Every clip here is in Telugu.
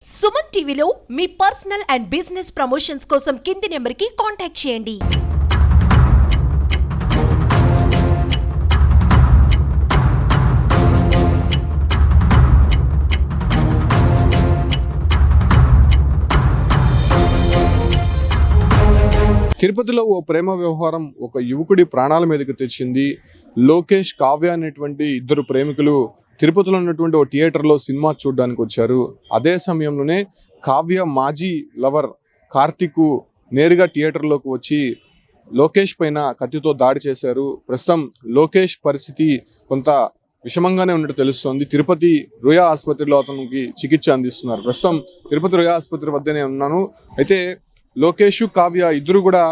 సుమన్ టీవీలో మీ పర్సనల్ అండ్ బిజినెస్ ప్రమోషన్స్ కోసం కింది నెంబర్కి కాంటాక్ట్ చేయండి. తిరుపతిలో ఓ ప్రేమ వ్యవహారం ఒక యువకుడి ప్రాణాల మీదకి తెచ్చింది. లోకేష్, కావ్య అనేటువంటి ఇద్దరు ప్రేమికులు తిరుపతిలో ఉన్నటువంటి ఓ థియేటర్లో సినిమా చూడడానికి వచ్చారు. అదే సమయంలోనే కావ్య మాజీ లవర్ కార్తిక్ నేరుగా థియేటర్లోకి వచ్చి లోకేష్ పైన కత్తితో దాడి చేశారు. ప్రస్తుతం లోకేష్ పరిస్థితి కొంత విషమంగానే ఉన్నట్టు తెలుస్తోంది. తిరుపతి రుయా ఆసుపత్రిలో అతనికి చికిత్స అందిస్తున్నారు. ప్రస్తుతం తిరుపతి రుయా ఆసుపత్రి వద్దనే ఉన్నాను. అయితే లోకేష్, కావ్య ఇద్దరు కూడా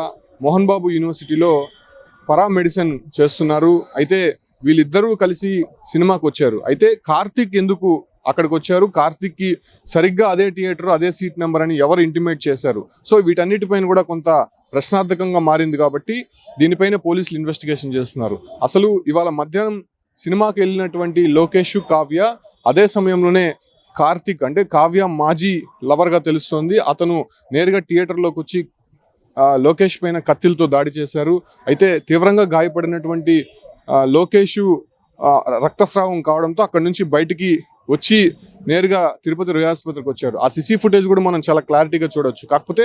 మోహన్ బాబు యూనివర్సిటీలో పారామెడిసిన్ చేస్తున్నారు. అయితే వీళ్ళిద్దరూ కలిసి సినిమాకి వచ్చారు. అయితే కార్తిక్ ఎందుకు అక్కడికి వచ్చారు, కార్తిక్కి సరిగ్గా అదే థియేటర్, అదే సీట్ నెంబర్ అని ఎవరు ఇంటిమేట్ చేశారు? సో వీటన్నిటిపైన కూడా కొంత ప్రశ్నార్థకంగా మారింది. కాబట్టి దీనిపైన పోలీసులు ఇన్వెస్టిగేషన్ చేస్తున్నారు. అసలు ఇవాళ మధ్యాహ్నం సినిమాకి వెళ్ళినటువంటి లోకేష్, కావ్య అదే సమయంలోనే కార్తిక్ అంటే కావ్య మాజీ లవర్గా తెలుస్తోంది. అతను నేరుగా థియేటర్లోకి వచ్చి లోకేష్ పైన కత్తిలతో దాడి చేశారు. అయితే తీవ్రంగా గాయపడినటువంటి లోకేష్ రక్తస్రావం కావడంతో అక్కడి నుంచి బయటికి వచ్చి నేరుగా తిరుపతి రుయా ఆసుపత్రికి వచ్చారు. ఆ సిసి ఫుటేజ్ కూడా మనం చాలా క్లారిటీగా చూడొచ్చు. కాకపోతే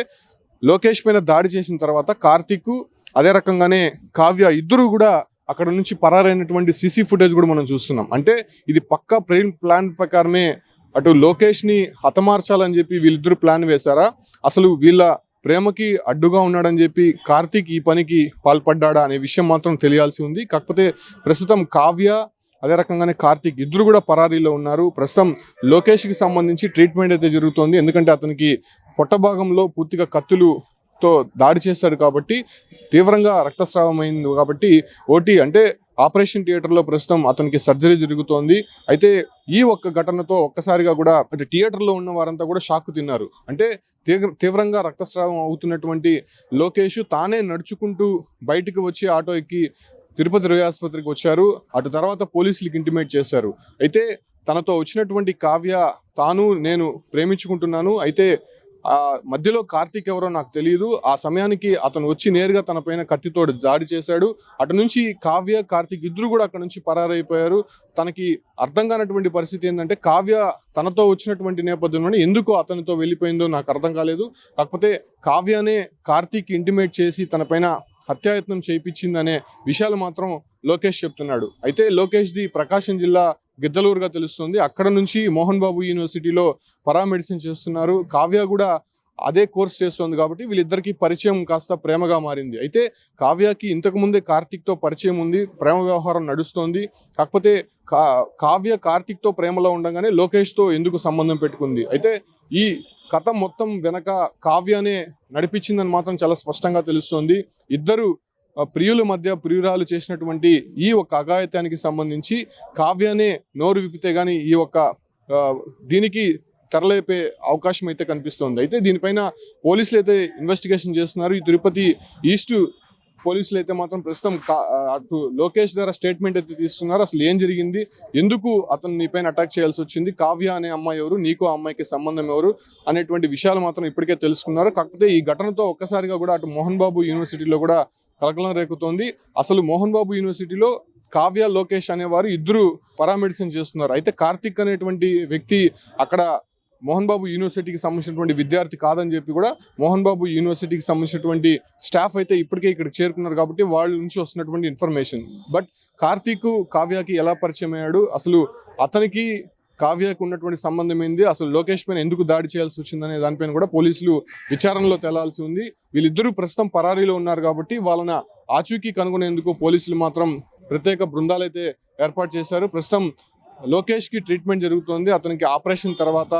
లోకేష్ పైన దాడి చేసిన తర్వాత కార్తిక్ అదే రకంగానే కావ్య ఇద్దరు కూడా అక్కడ నుంచి పరారైనటువంటి సిసి ఫుటేజ్ కూడా మనం చూస్తున్నాం. అంటే ఇది పక్కా ప్లాన్ ప్రకారమే అటు లోకేష్ని హతమార్చాలని చెప్పి వీళ్ళిద్దరు ప్లాన్ వేశారా, అసలు వీళ్ళ ప్రేమకి అడ్డుగా ఉన్నాడని చెప్పి కార్తిక్ ఈ పనికి పాల్పడ్డా అనే విషయం మాత్రం తెలియాల్సి ఉంది. కాకపోతే ప్రస్తుతం కావ్య అదే రకంగానే కార్తిక్ ఇద్దరు కూడా పరారీలో ఉన్నారు. ప్రస్తుతం లోకేష్కి సంబంధించి ట్రీట్మెంట్ అయితే జరుగుతోంది. ఎందుకంటే అతనికి పొట్ట భాగంలో పూర్తిగా కత్తులతో దాడి చేశాడు కాబట్టి తీవ్రంగా రక్తస్రావం అయింది. కాబట్టి ఓటీ అంటే ఆపరేషన్ థియేటర్లో ప్రస్తుతం అతనికి సర్జరీ జరుగుతోంది. అయితే ఈ ఒక్క ఘటనతో ఒక్కసారిగా కూడా అంటే థియేటర్లో ఉన్న వారంతా కూడా షాక్ తిన్నారు. అంటే తీవ్రంగా రక్తస్రావం అవుతున్నటువంటి లోకేష్ తానే నడుచుకుంటూ బయటికి వచ్చి ఆటో ఎక్కి తిరుపతి రుయా ఆసుపత్రికి వచ్చారు. అటు తర్వాత పోలీసులకు ఇంటిమేట్ చేశారు. అయితే తనతో వచ్చినటువంటి కావ్య తాను నేను ప్రేమించుకుంటున్నాను, అయితే మధ్యలో కార్తిక్ ఎవరో నాకు తెలియదు, ఆ సమయానికి అతను వచ్చి నేరుగా తన పైన కత్తితో దాడి చేశాడు. అటు నుంచి కావ్య, కార్తిక్ ఇద్దరు కూడా అక్కడ నుంచి పరారైపోయారు. తనకి అర్థం కానటువంటి పరిస్థితి ఏంటంటే కావ్య తనతో వచ్చినటువంటి నేపథ్యంలోనే ఎందుకు అతనితో వెళ్ళిపోయిందో నాకు అర్థం కాలేదు. కాకపోతే కావ్యనే కార్తిక్ ఇంటిమేట్ చేసి తన పైన హత్యాయత్నం చేయించిందనే విషయాలు మాత్రం లోకేష్ చెప్తున్నాడు. అయితే లోకేష్ది ప్రకాశం జిల్లా గిద్దలూరుగా తెలుస్తుంది. అక్కడ నుంచి మోహన్ బాబు యూనివర్సిటీలో పారామెడిసిన్ చేస్తున్నారు. కావ్య కూడా అదే కోర్స్ చేస్తుంది. కాబట్టి వీళ్ళిద్దరికీ పరిచయం కాస్త ప్రేమగా మారింది. అయితే కావ్యకి ఇంతకుముందే కార్తిక్తో పరిచయం ఉంది, ప్రేమ వ్యవహారం నడుస్తోంది. కాకపోతే కావ్య కార్తిక్తో ప్రేమలో ఉండగానే లోకేష్తో ఎందుకు సంబంధం పెట్టుకుంది? అయితే ఈ కథ మొత్తం వెనక కావ్యనే నడిపించిందని మాత్రం చాలా స్పష్టంగా తెలుస్తోంది. ఇద్దరు ప్రియుల మధ్య ప్రియురాలు చేసినటువంటి ఈ ఒక్క అఘాయిత్యానికి సంబంధించి కావ్యనే నోరు విప్పితే గానీ ఈ ఒక్క దీనికి తెరలేపే అవకాశం అయితే కనిపిస్తోంది. అయితే దీనిపైన పోలీసులు అయితే ఇన్వెస్టిగేషన్ చేస్తున్నారు. ఈ తిరుపతి ఈస్ట్ పోలీసులు అయితే మాత్రం ప్రస్తుతం అటు లోకేష్ ద్వారా స్టేట్మెంట్ అయితే తీస్తున్నారు. అసలు ఏం జరిగింది, ఎందుకు అతను నీపైన అటాక్ చేయాల్సి వచ్చింది, కావ్య అనే అమ్మాయి ఎవరు, నీకు ఆ అమ్మాయికి సంబంధం ఎవరు అనేటువంటి విషయాలు మాత్రం ఇప్పటికే తెలుసుకున్నారు. కాకపోతే ఈ ఘటనతో ఒక్కసారిగా కూడా అటు మోహన్ బాబు యూనివర్సిటీలో కూడా కలకలం రేకుతోంది. అసలు మోహన్ బాబు యూనివర్సిటీలో కావ్య, లోకేష్ అనేవారు ఇద్దరు పారామెడిసిన్ చేస్తున్నారు. అయితే కార్తిక్ అనేటువంటి వ్యక్తి అక్కడ మోహన్ బాబు యూనివర్సిటీకి సంబంధించినటువంటి విద్యార్థి కాదని చెప్పి కూడా మోహన్ బాబు యూనివర్సిటీకి సంబంధించినటువంటి స్టాఫ్ అయితే ఇప్పటికే ఇక్కడికి చేరుకున్నారు. కాబట్టి వాళ్ళ నుంచి వస్తున్నటువంటి ఇన్ఫర్మేషన్. బట్ కార్తిక్ కావ్యకి ఎలా పరిచయం అయ్యాడు, అసలు అతనికి కావ్యకు ఉన్నటువంటి సంబంధం ఏంది, అసలు లోకేష్ పైన ఎందుకు దాడి చేయాల్సి వచ్చిందనే దానిపైన కూడా పోలీసులు విచారణలో తేలాల్సి ఉంది. వీళ్ళిద్దరూ ప్రస్తుతం పరారీలో ఉన్నారు. కాబట్టి వాళ్ళని ఆచూకీ కనుగొనేందుకు పోలీసులు మాత్రం ప్రత్యేక బృందాలు అయితే ఏర్పాటు చేశారు. ప్రస్తుతం లోకేష్కి ట్రీట్మెంట్ జరుగుతోంది. అతనికి ఆపరేషన్ తర్వాత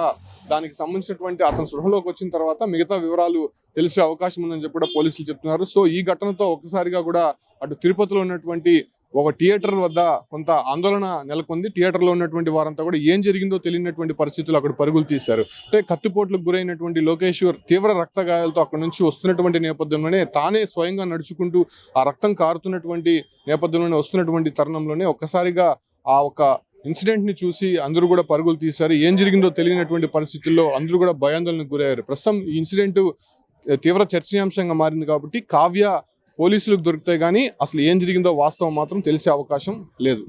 దానికి సంబంధించినటువంటి అతను సృహలోకి వచ్చిన తర్వాత మిగతా వివరాలు తెలిసే అవకాశం ఉందని చెప్పి కూడా పోలీసులు చెప్తున్నారు. సో ఈ ఘటనతో ఒక్కసారిగా కూడా అటు తిరుపతిలో ఉన్నటువంటి ఒక థియేటర్ వద్ద కొంత ఆందోళన నెలకొంది. థియేటర్లో ఉన్నటువంటి వారంతా కూడా ఏం జరిగిందో తెలియనటువంటి పరిస్థితులు అక్కడ పరుగులు తీశారు. అంటే కత్తిపోట్లకు గురైనటువంటి లోకేష్ తీవ్ర రక్త గాయాలతో అక్కడ నుంచి వస్తున్నటువంటి నేపథ్యంలోనే తానే స్వయంగా నడుచుకుంటూ ఆ రక్తం కారుతున్నటువంటి నేపథ్యంలోనే వస్తున్నటువంటి తరుణంలోనే ఒక్కసారిగా ఆ ఒక ఇన్సిడెంట్ని చూసి అందరూ కూడా పరుగులు తీశారు. ఏం జరిగిందో తెలియనటువంటి పరిస్థితుల్లో అందరూ కూడా భయాందోళనకు గురయ్యారు. ప్రస్తుతం ఈ ఇన్సిడెంట్ తీవ్ర చర్చనీయాంశంగా మారింది కాబట్టి కావ్య పోలీసులకు దొరుకుతాయి కానీ అసలు ఏం జరిగిందో వాస్తవం మాత్రం తెలిసే అవకాశం లేదు.